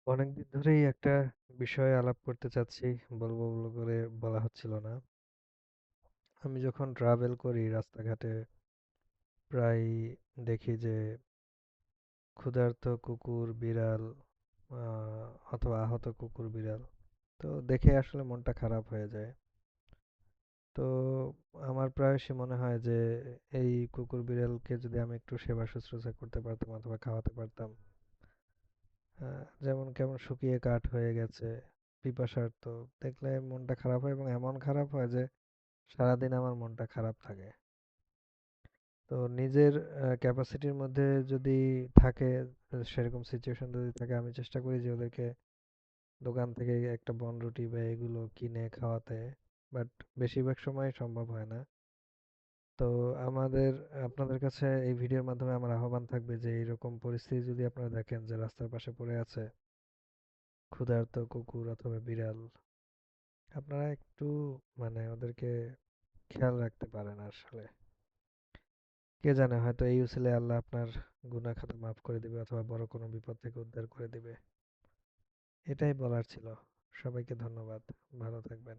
অনেকদিন ধরেই একটা বিষয়ে আলাপ করতে চাচ্ছি, বলবো বলবো করে বলা হচ্ছিল না। আমি যখন ট্রাভেল করি রাস্তাঘাটে প্রায় দেখি যে ক্ষুধার্ত কুকুর, বিড়াল অথবা আহত কুকুর, বিড়াল। তো দেখে আসলে মনটা খারাপ হয়ে যায়। তো আমার প্রায়শই মনে হয় যে এই কুকুর, বিড়ালকে যদি আমি একটু সেবা শুশ্রূষা করতে পারতাম অথবা খাওয়াতে পারতাম। যেমন কেমন শুকিয়ে কাঠ হয়ে গেছে, পিপাসার্ত, দেখলে মনটা খারাপ হয় এবং এমন খারাপ হয় যে সারাদিন আমার মনটা খারাপ থাকে। তো নিজের ক্যাপাসিটির মধ্যে যদি থাকে, সেরকম সিচুয়েশন যদি থাকে, আমি চেষ্টা করি যে ওদেরকে দোকান থেকে একটা বনরুটি বা এগুলো কিনে খাওয়াতে। বাট বেশিরভাগ সময় সম্ভব হয় না। তো আমাদের আপনাদের কাছে এই ভিডিওর মাধ্যমে আমার আহ্বান থাকবে যে এইরকম পরিস্থিতি যদি আপনারা দেখেন যে রাস্তার পাশে পড়ে আছে ক্ষুধার্ত কুকুর অথবা বিড়াল, আপনারা একটু মানে ওদেরকে খেয়াল রাখতে পারেন আসলে। কে জানে, হয়তো এই উসিলে আল্লাহ আপনার গুনাহ খাতা মাফ করে দিবে অথবা বড় কোনো বিপদ থেকে উদ্ধার করে দিবে। এটাই বলার ছিল। সবাইকে ধন্যবাদ। ভালো থাকবেন।